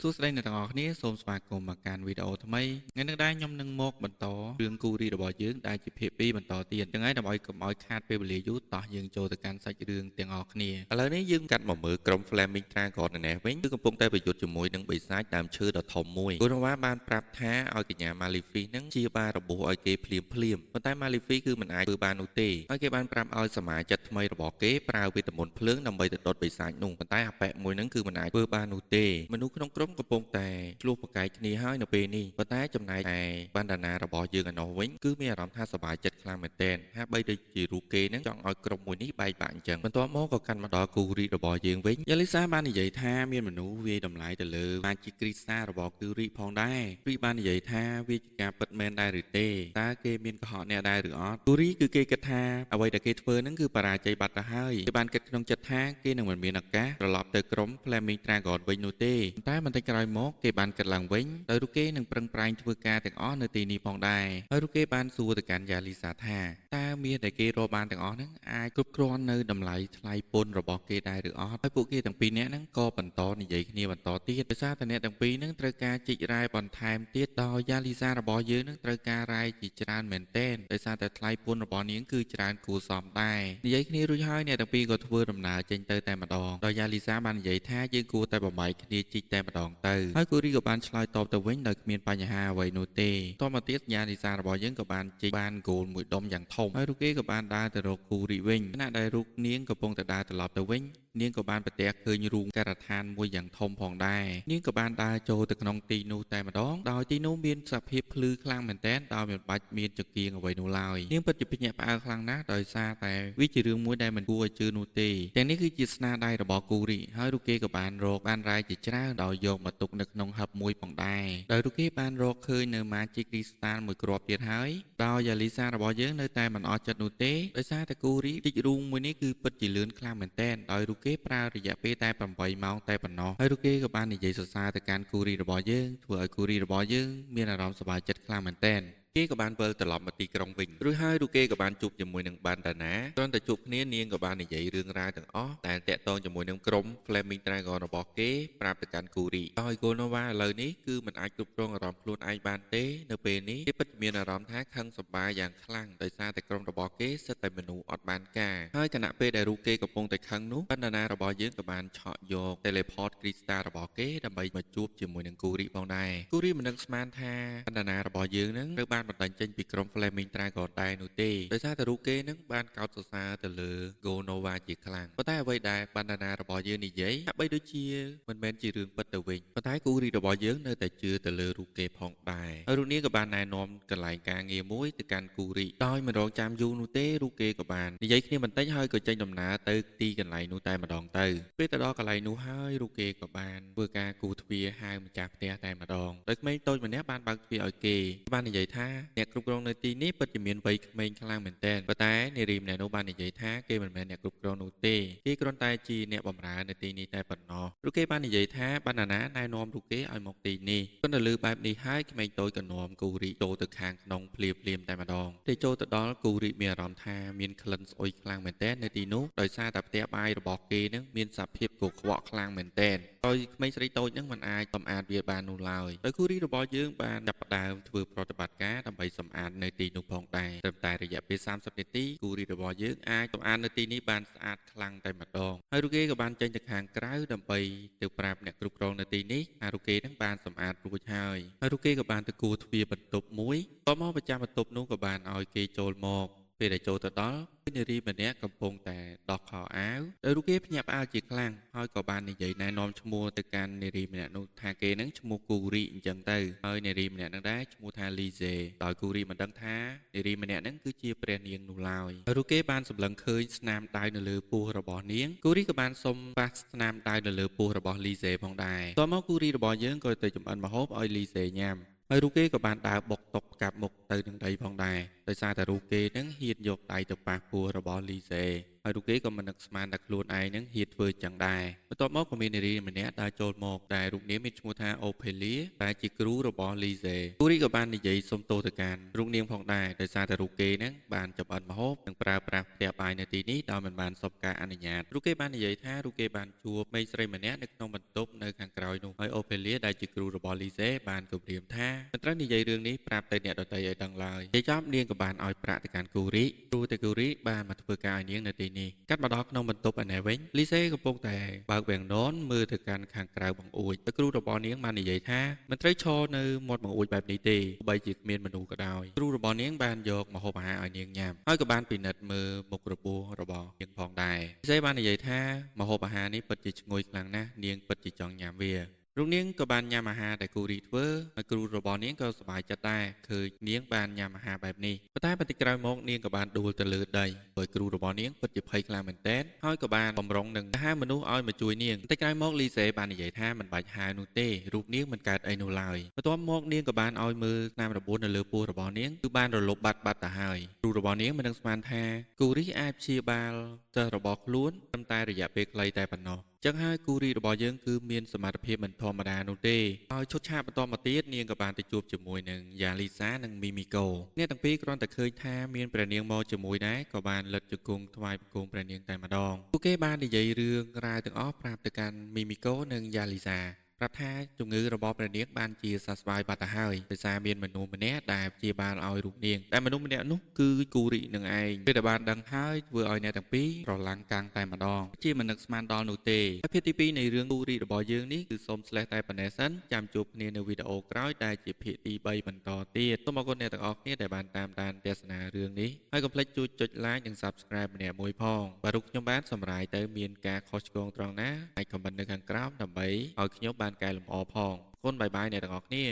សួស្តីអ្នកទាំងអស់គ្នាសូមស្វាគមន៍មកកាន់វីដេអូថ្មីថ្ងៃនេះដែរខ្ញុំនឹងមកបន្តរឿងគូរីរបស់យើងដែលជាភាគ2បន្តទៀតចឹងហើយដើម្បីកុំឲ្យខាតពេលវេលាយូរតោះយើងចូលទៅកាន់សាច់រឿងទាំងអស់គ្នាឥឡូវនេះយើងកាត់មកមើលក្រុម Flaming Dragon នេះវិញគឺកំពុងតែប្រយុទ្ធជាមួយនឹងបិសាចដើមឈើដ៏ធំមួយគូរវ៉ាបានប្រាប់ថាឲ្យកញ្ញា Malefic នឹងជាបារបួសឲ្យគេភ្លាមប៉ុន្តែ Malefic គឺមិនអាចធ្វើបាននោះទេហើយគេបានប្រាប់ឲ្យសមាជិកថ្មីរបស់គេប្រើវេទមន្តភ្លើងដើម្បីទៅដុតបិសាចនោះប៉ុន្តែអាប៉ែកមួយនឹងគឺមិនអាចធ្វើបាននោះទេមនុស្សក្នុងក្រុមកំពុងតែឆ្លោះប្រកែកគ្នាហើយនៅពេលនេះប៉ុន្តែចំណែកឯបណ្ដានារបស់យើងឯនោះវិញគឺមានអារម្មណ៍ថាសប្បាយចិត្តខ្លាំងមែនទែនហាក់បីដូចជារូបគេនឹងចង់ឲ្យក្រុមមួយនេះបែកបាក់អញ្ចឹងបន្ទាប់មកក៏កាន់មកដល់គូរីរបស់យើងវិញយ៉ាលីសាបាននិយាយថាមានមនុស្សវាយតម្លៃទៅលើបានជាគ្រីស្តារបស់គូរីផងដែរព្រីបាននិយាយថាវាជាការពិតមែនដែរឬទេតើគេមានកុហកអ្នកដែរឬអត់គូរីគឺគេគិតថាអ្វីដែលគេធ្វើនឹងគឺបរាជ័យបាត់ទៅហើយគេបានគិតក្នុងចិត្តថាគេនឹងមិនមានឱកាសត្រឡប់ទៅក្រុម Flaming Dragon វិញនោះទេតែបន្តិចក្រោយមកគេបានគិតឡើងវិញដោយរូបគេនឹងប្រឹងប្រែងធ្វើការទាំងអស់នៅទីនេះផងដែរហើយរូបគេបានសួរទៅកាន់យ៉ាលីសាថាតើមាសដែលគេរកបានទាំងអស់ហ្នឹងអាចគ្រប់គ្រាន់នៅតម្លៃថ្លៃពន្ធរបស់គេដែរឬអត់ហើយពួកគេទាំងពីរនាក់ហ្នឹងក៏បន្តនិយាយគ្នាបន្តទៀតដោយសារតែអ្នកទាំងពីរហ្នឹងត្រូវការជីករ៉ែបន្ថែមទៀតដោយយ៉ាលីសារបស់យើងហ្នឹងត្រូវការរ៉ែជាច្រើនមែនទែនដោយសារតែថ្លៃពន្ធរបស់នាងគឺច្រើនគួរសមដែរនិយាយគ្នារួចហើយអ្នកទាំងពីរក៏ធ្វើដំណើរចេញទៅតែម្ដងដោយយ៉ាលីសាបាននិយាយថាយើងគួរតែបំបែកគ្នាជីកតែម្ដងទៅហើយគូរីក៏បានឆ្លើយតបទៅវិញដោយគ្មានបញ្ហាអ្វីនោះទេតមកទៀតយ៉ាលីសារបស់យើងក៏បានជីកបានគោលមួយដុំយ៉ាងធំហើយរូបគេក៏បានដើរទៅរកគូរីវិញខណៈដែលរូបនាងកំពុងតែដើរត្រឡប់ទៅវិញនាងក៏បានប្រទះឃើញរូងការដ្ឋានមួយយ៉ាងធំផងដែរនាងក៏បានដើរចូលទៅក្នុងទីនោះតែម្ដងដោយទីនោះមានសភាពភ្លឺខ្លាំងមែនទែនដោយមិនបាច់មានចង្គៀងអ្វីនោះឡើយនាងពិតជាភ្ញាក់ផ្អើលខ្លាំងណាស់ដោយសារតែវាជារឿងមួយដែលមិនគួរឲ្យជឿនោះទេទាំងនេះគឺជាស្នាដៃរបស់គូរីហើយរូបគេក៏បានរកបានរ៉ែជាច្រើនដោយយកមកទុកនៅក្នុងហឹបមួយផងដែរដោយរូបគេបានរកឃើញនៅម៉ាជីគ្រីស្តាល់មួយគ្រាប់ទៀតហើយដោយយ៉ាលីសារបស់យើងនៅតែមិនអស់ចិត្តនោះទេដោយសារតែគូរីជីករូងមួយនេះគឺពិតជាលឿនខ្លាំងមែនទែនដោយរូបគេប្រើរយៈពេលតែ8ម៉ោងតែប៉ុណ្ណោះហើយរូបគេក៏បាននិយាយសរសើរទៅកាន់គូរីរបស់យើងធ្វើឲ្យគូរីរបស់យើងមានអារម្មណ៍សប្បាយចិត្តខ្លាំងមែនទែនគេក៏បានវិលត្រឡប់មកទីក្រុងវិញរួចហើយរូបគេក៏បានជួបជាមួយនឹងបានដាណាគ្រាន់តែជួបគ្នានាងក៏បាននិយាយរឿងរ៉ាវទាំងអស់ដែលតាក់ទងជាមួយនឹងក្រុម Flaming Dragon របស់គេប្រាប់ទៅកាន់គូរីដោយគោលណូវ៉ាឥឡូវនេះគឺមិនអាចគ្រប់គ្រងអារម្មណ៍ខ្លួនឯងបានទេនៅពេលនេះគេពិតមានអារម្មណ៍ថាខឹងសម្បារយ៉ាងខ្លាំងដោយសារតែក្រុមរបស់គេសិតតែមនុស្សអត់បានការហើយគណៈពេលដែលរូបគេកំពុងតែខឹងនោះបានដាណារបស់យើងក៏បានឆក់យក Teleport Crystal របស់គេដើម្បីមកជួបជាមួយនឹងគូរីផងដែរគូរីមិននឹកស្មានថាបានដាណារបស់យើងនឹងត្រូវបានបណ្ដាញចេញពីក្រុម Flaming Dragon ដែរនោះទេដោយសារតែរូបគេនឹងបានកោតសរសើរទៅលើ Go Nova ជាខ្លាំងប៉ុន្តែអ្វីដែលបណ្ដានារបស់យើងនិយាយហាក់បីដូចជាមិនមែនជារឿងពិតទៅវិញប៉ុន្តែគូរីរបស់យើងនៅតែជឿទៅលើរូបគេផងដែរហើយរូបនេះក៏បានណែនាំកន្លែងការងារមួយទៅកាន់គូរីដោយមិនរងចាំយូរនោះទេរូបគេក៏បាននិយាយគ្នាបន្តិចហើយក៏ចេញដំណើរទៅទីកន្លែងនោះតែម្ដងទៅពេលទៅដល់កន្លែងនោះហើយរូបគេក៏បានធ្វើការគូទ្វារហៅម្ចាស់ផ្ទះតែម្ដងដោយក្មេងតូចម្នាក់បានបើកទ្វារឲ្យគេបាននិយាយថាអ្នកគ្រប់គ្រងនៅទីនេះពិតជាមានវ័យក្មេងខ្លាំងមែនទែនប៉ុន្តែនារីម្នាក់នោះបាននិយាយថាគេមិនមែនអ្នកគ្រប់គ្រងនោះទេគេគ្រាន់តែជាអ្នកបម្រើនៅទីនេះតែប៉ុណ្ណោះរូបគេបាននិយាយថាបណ្ណាណាណែនាំរូបគេឲ្យមកទីនេះគាត់ទៅលើបែបនេះហើយក្មេងតូចក៏នាំគូរីចូលទៅខាងក្នុងភ្លាមតែម្ដងពេលចូលទៅដល់គូរីមានអារម្មណ៍ថាមានក្លិនស្អុយខ្លាំងមែនទែននៅទីនោះដោយសារតែផ្ទះបាយរបស់គេនឹងមានសភាពកខ្វក់ខ្លាំងមែនទែនដោយក្មេងស្រីតូចនឹងមិនអាចសម្អាតវាបាននោះឡើយដោយគូរីរបស់យើងបានចាប់ផ្ដើមធ្វើប្រតិបត្តិការដើម្បីសម្អាតនៅទីនោះផងដែរត្រឹមតែរយៈពេល30នាទីគូរីរបស់យើងអាចសម្អាតនៅទីនេះបានស្អាតខ្លាំងតែម្ដងហើយរូបគេក៏បានចេញទៅខាងក្រៅដើម្បីទៅប្រាប់អ្នកគ្រប់គ្រងនៅទីនេះថារូបគេនឹងបានសម្អាតរួចហើយរូបគេក៏បានទៅគូទ្វារបន្ទប់មួយតមកប្រចាំបន្ទប់នោះក៏បានឲ្យគេចូលមកពេលដែលចូលទៅដល់នារីម្នាក់កំពុងតែដោះខោអាវដោយរូបគេភ្ញាក់ផ្អើលជាខ្លាំងហើយក៏បាននិយាយណែនាំឈ្មោះទៅកាន់នារីម្នាក់នោះថាគេនឹងឈ្មោះគូរីអញ្ចឹងទៅហើយនារីម្នាក់នឹងដែរឈ្មោះថាលីសេដោយគូរីមិនដឹងថានារីម្នាក់នឹងគឺជាព្រះនាងនោះឡើយហើយរូបគេបានសម្លឹងឃើញស្នាមដៅនៅលើពោះរបស់នាងគូរីក៏បានសុំប៉ះស្នាមដៅនៅលើពោះរបស់លីសេផងដែរតមកគូរីរបស់យើងក៏ទៅចម្អិនម្ហូបឲ្យលីសេញ៉ាំហើយរូបគេក៏បានដើរបុកតុកកាប់មុខទៅនឹងដីផងដែរដោយសារតែរូបគេនឹងហ៊ានយកដៃទៅប៉ះពោះរបស់លីសេ ហើយរូបគេក៏មិននឹកស្មានថាខ្លួនឯងនឹងហ៊ានធ្វើចឹងដែរបន្ទាប់មកក៏មាននារីម្នាក់ដើរចូលមកដែលរូបនាងមានឈ្មោះថាអូផេលីដែលជាគ្រូរបស់លីសេគូរីក៏បាននិយាយសុំទោសទៅកាន់រូបនាងផងដែរដោយសារតែរូបគេនឹងបានចម្អិនម្ហូបនិងប្រើប្រាស់ផ្ទះបាយនៅទីនេះដោយមិនបានសុំការអនុញ្ញាតរូបគេបាននិយាយថារូបគេបានជួបមេស្រីម្នាក់នៅក្នុងបន្ទប់នៅខាងក្រោយនោះហើយអូផេលីដែលជាគ្រូរបស់លីសេបានគម្រាមថាមិនត្រូវនិយាយរឿងនេះប្រាប់ទៅអ្នកដទៃឲ្យដឹងឡើយនិយាយចប់នាងក៏បានឲ្យប្រាក់ទៅកាន់គូរីព្រោះតែគូរីបានមកធ្វើការឲ្យនាងនៅទីនេះកាត់មកដល់ក្នុងបន្ទប់ឯណែវិញលីសេកំពុងតែបើកវាំងននមើលទៅកាន់ខាងក្រៅបង្អួចតែគ្រូរបស់នាងបាននិយាយថាមិនត្រូវឈរនៅមាត់បង្អួចបែបនេះទេទោះបីជាគ្មានមនុស្សក៏ដោយគ្រូរបស់នាងបានយកម្ហូបអាហារឲ្យនាងញ៉ាំហើយក៏បានពិនិត្យមើលមុខរបួសរបស់នាងផងដែរលីសេបាននិយាយថាម្ហូបអាហារនេះពិតជាឈ្ងុយខ្លាំងណាស់នាងពិតជាចង់ញ៉ាំវារូបនាងក៏បានញ៉ាំអាហារដែលគូរីធ្វើហើយគ្រូរបស់នាងក៏សប្បាយចិត្តដែរឃើញនាងបានញ៉ាំអាហារបែបនេះប៉ុន្តែបន្តិចក្រោយមកនាងក៏បានដួលទៅលើដីដោយគ្រូរបស់នាងពិតជាភ័យខ្លាំងមែនទែនហើយក៏បានបំរុងនឹងហៅមនុស្សឲ្យមកជួយនាងបន្តិចក្រោយមកលីសេបាននិយាយថាមិនបាច់ហៅនោះទេរូបនាងមិនកើតអីនោះឡើយបន្ទាប់មកនាងក៏បានឲ្យមើលស្នាមរបួសនៅលើពោះរបស់នាងគឺបានរលុបបាត់ទៅហើយគ្រូរបស់នាងមិននឹងស្មានថាគូរីអាចព្យាបាលសិស្សរបស់ខ្លួនត្រឹមតែរយៈពេលខ្លីតែប៉ុណ្ណោះចឹងហើយគូរីរបស់យើងគឺមានសមត្ថភាពមិនធម្មតានោះទេហើយឈុតឆាកបន្តមកទៀតនាងក៏បានទៅជួបជាមួយនឹងយ៉ាលីសានិងមីមីកូអ្នកទាំងពីរគ្រាន់តែឃើញថាមានព្រះនាងមកជាមួយដែរក៏បានលិតជង្គង់ថ្វាយបង្គំព្រះនាងតែម្ដងពួកគេបាននិយាយរឿងរ៉ាវទាំងអស់ប្រាប់ទៅកាន់មីមីកូនិងយ៉ាលីសាប្រាប់ថាជំងឺរបស់ព្រះនាងបានជាសះស្បើយបាត់ទៅហើយដោយសារមានមនុស្សម្នាក់ដែលព្យាបាលឲ្យរូបនាងតែមនុស្សម្នាក់នោះគឺគូរីនឹងឯងពេលដែលបានដឹងហើយធ្វើឲ្យអ្នកទាំងពីរប្រឡាំងកាំងតែម្ដងជាមិននឹកស្មានដល់នោះទេហើយភាគទី2នៃរឿងគូរីរបស់យើងនេះគឺសូមស្លេះតែប៉ុណ្ណេះសិនចាំជួបគ្នានៅវីដេអូក្រោយដែលជាភាគទី3បន្តទៀតសូមអរគុណអ្នកទាំងអស់គ្នាដែលបានតាមដានទស្សនារឿងនេះហើយកុំភ្លេចជួយចុច like និង subscribe ម្នាក់មួយផងបើរូបខ្ញុំបានសម្រាយទៅមានការខុសឆ្គងត្រង់ណាអាច comment នៅខាងក្រោមដើម្បីឲ្យខ្ញុំបានកែលម្អផងអរគុណបាយបាយអ្នកទាំងអស់គ្នា